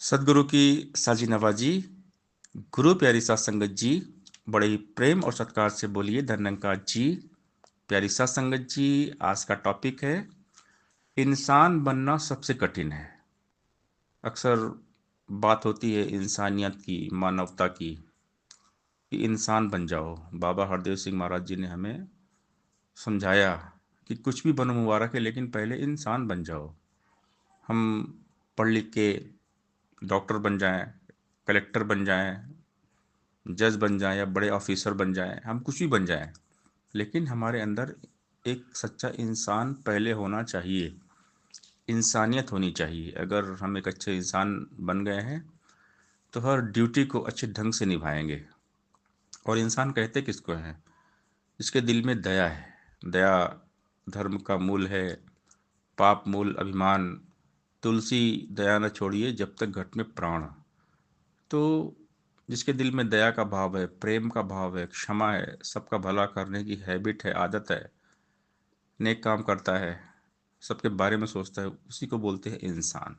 सदगुरु की साजी नवाजी। गुरु प्यारी सात संगत जी, बड़े ही प्रेम और सत्कार से बोलिए धन्यंकार जी। प्यारी सात संगत जी, आज का टॉपिक है इंसान बनना सबसे कठिन है। अक्सर बात होती है इंसानियत की, मानवता की, कि इंसान बन जाओ। बाबा हरदेव सिंह महाराज जी ने हमें समझाया कि कुछ भी बनो मुबारक है, लेकिन पहले इंसान बन जाओ। हम पढ़ लिख के डॉक्टर बन जाएं, कलेक्टर बन जाएं, जज बन जाएं या बड़े ऑफिसर बन जाएं, हम कुछ भी बन जाएं, लेकिन हमारे अंदर एक सच्चा इंसान पहले होना चाहिए। इंसानियत होनी चाहिए। अगर हम एक अच्छे इंसान बन गए हैं तो हर ड्यूटी को अच्छे ढंग से निभाएंगे। और इंसान कहते किसको हैं? जिसके दिल में दया है। दया धर्म का मूल है। पाप मूल अभिमान, तुलसी दया न छोड़िए जब तक घट में प्राण। तो जिसके दिल में दया का भाव है, प्रेम का भाव है, क्षमा है, सबका भला करने की हैबिट है, आदत है, नेक काम करता है, सबके बारे में सोचता है, उसी को बोलते हैं इंसान।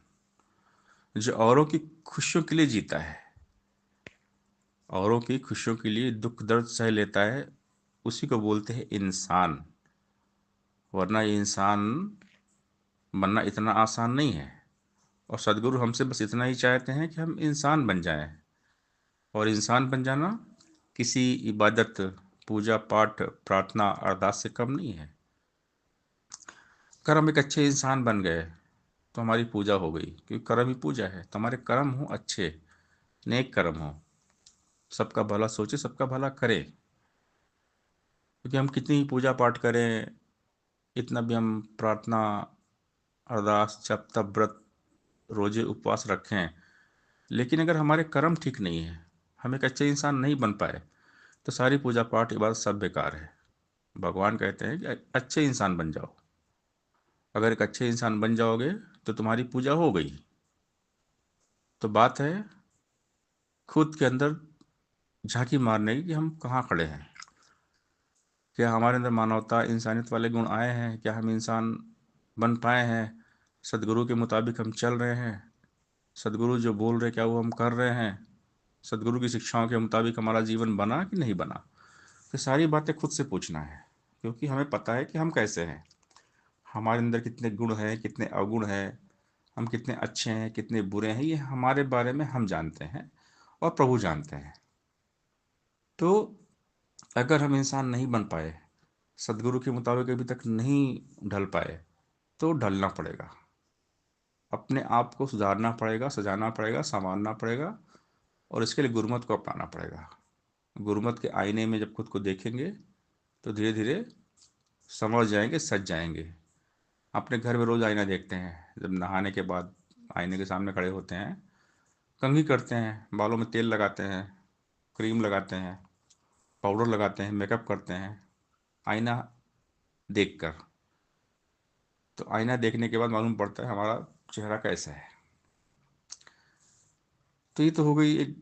जो औरों की खुशियों के लिए जीता है, औरों की खुशियों के लिए दुख दर्द सह लेता है, उसी को बोलते हैं इंसान। वरना ये इंसान बनना इतना आसान नहीं है। और सदगुरु हमसे बस इतना ही चाहते हैं कि हम इंसान बन जाएं। और इंसान बन जाना किसी इबादत, पूजा पाठ, प्रार्थना, अरदास से कम नहीं है। अगर हम एक अच्छे इंसान बन गए तो हमारी पूजा हो गई, क्योंकि कर्म ही पूजा है। तो हमारे कर्म हो अच्छे, नेक कर्म हो, सबका भला सोचे, सबका भला करें। क्योंकि हम कितनी ही पूजा पाठ करें, इतना भी हम प्रार्थना, अरदास, जप तप, व्रत, रोजे उपवास रखें, लेकिन अगर हमारे कर्म ठीक नहीं है, हम एक अच्छे इंसान नहीं बन पाए, तो सारी पूजा पाठ इबादत सब बेकार है। भगवान कहते हैं कि अच्छे इंसान बन जाओ। अगर एक अच्छे इंसान बन जाओगे तो तुम्हारी पूजा हो गई। तो बात है खुद के अंदर झांकी मारने की कि हम कहाँ खड़े हैं। क्या हमारे अंदर मानवता, इंसानियत वाले गुण आए हैं? क्या हम इंसान बन पाए हैं? सदगुरु के मुताबिक हम चल रहे हैं? सदगुरु जो बोल रहे क्या वो हम कर रहे हैं? सदगुरु की शिक्षाओं के मुताबिक हमारा जीवन बना कि नहीं बना? तो सारी बातें खुद से पूछना है, क्योंकि हमें पता है कि हम कैसे हैं, हमारे अंदर कितने गुण हैं, कितने अवगुण हैं, हम कितने अच्छे हैं, कितने बुरे हैं। ये हमारे बारे में हम जानते हैं और प्रभु जानते हैं। तो अगर हम इंसान नहीं बन पाए, सदगुरु के मुताबिक अभी तक नहीं ढल पाए, तो ढलना पड़ेगा। अपने आप को सुधारना पड़ेगा, सजाना पड़ेगा, संवारना पड़ेगा, और इसके लिए गुरुमत को अपनाना पड़ेगा। गुरुमत के आईने में जब खुद को देखेंगे तो धीरे धीरे संवर जाएंगे, सज जाएंगे। अपने घर में रोज आईना देखते हैं, जब नहाने के बाद आईने के सामने खड़े होते हैं, कंघी करते हैं, बालों में तेल लगाते हैं, क्रीम लगाते हैं, पाउडर लगाते हैं, मेकअप करते हैं, आईना देखकर। तो आईना देखने के बाद मालूम पड़ता है हमारा चेहरा कैसा है। तो ये तो हो गई एक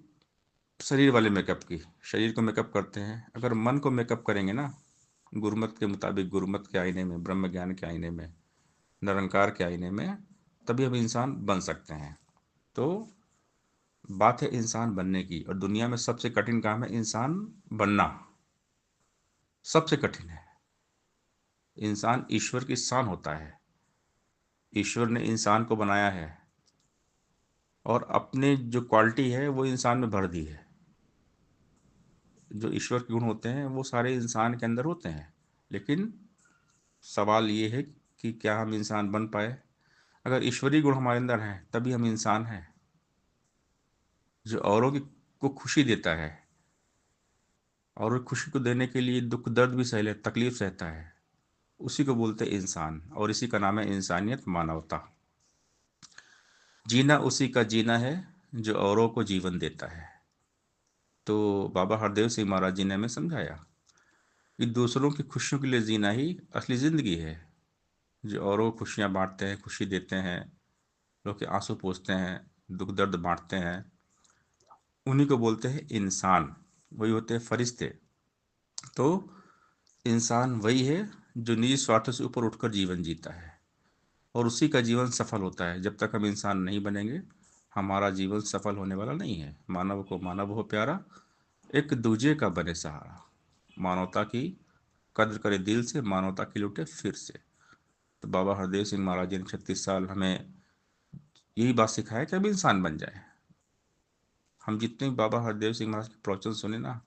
शरीर वाले मेकअप की। शरीर को मेकअप करते हैं, अगर मन को मेकअप करेंगे ना, गुरुमत के मुताबिक, गुरुमत के आईने में, ब्रह्म ज्ञान के आईने में, निरंकार के आईने में, तभी हम इंसान बन सकते हैं। तो बात है इंसान बनने की, और दुनिया में सबसे कठिन काम है इंसान बनना। सबसे कठिन है। इंसान ईश्वर की शान होता है। ईश्वर ने इंसान को बनाया है और अपने जो क्वालिटी है वो इंसान में भर दी है। जो ईश्वर के गुण होते हैं वो सारे इंसान के अंदर होते हैं, लेकिन सवाल ये है कि क्या हम इंसान बन पाए? अगर ईश्वरीय गुण हमारे अंदर हैं तभी हम इंसान हैं। जो औरों की को खुशी देता है, और खुशी को देने के लिए दुख दर्द भी सह ले, तकलीफ सहता है, उसी को बोलते हैं इंसान। और इसी का नाम है इंसानियत, मानवता। जीना उसी का जीना है जो औरों को जीवन देता है। तो बाबा हरदेव सिंह महाराज जी ने हमें समझाया कि दूसरों की खुशियों के लिए जीना ही असली जिंदगी है। जो औरों को खुशियाँ बांटते हैं, खुशी देते हैं, लोग के आंसू पोंछते हैं, दुख दर्द बांटते हैं, उन्हीं को बोलते हैं इंसान। वही होते हैं फरिश्ते। तो इंसान वही है जो निजी स्वार्थ से ऊपर उठकर जीवन जीता है, और उसी का जीवन सफल होता है। जब तक हम इंसान नहीं बनेंगे, हमारा जीवन सफल होने वाला नहीं है। मानव को मानव हो प्यारा, एक दूजे का बने सहारा, मानवता की कद्र करे दिल से, मानवता की लुटे फिर से। तो बाबा हरदेव सिंह महाराज जी ने 36 साल हमें यही बात सिखाया कि हम इंसान बन जाए। हम जितने भी बाबा हरदेव सिंह महाराज के प्रवचन सुने ना,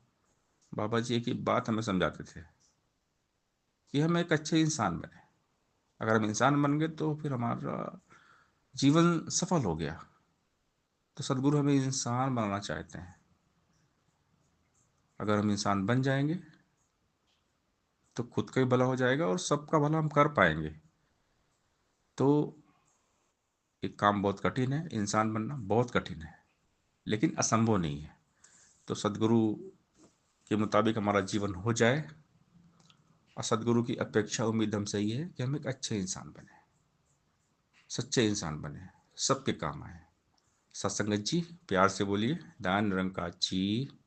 बाबा जी एक ही बात हमें समझाते थे कि हम एक अच्छे इंसान बने। अगर हम इंसान बन गए तो फिर हमारा जीवन सफल हो गया। तो सदगुरु हमें इंसान बनाना चाहते हैं। अगर हम इंसान बन जाएंगे तो खुद का भी भला हो जाएगा और सबका भला हम कर पाएंगे। तो एक काम बहुत कठिन है, इंसान बनना बहुत कठिन है, लेकिन असंभव नहीं है। तो सदगुरु के मुताबिक हमारा जीवन हो जाए, और सदगुरु की अपेक्षा उम्मीद हमसे ये है कि हम एक अच्छे इंसान बने, सच्चे इंसान बने, सबके काम आए। सत्संगत जी, प्यार से बोलिए, दान निरंकार जी।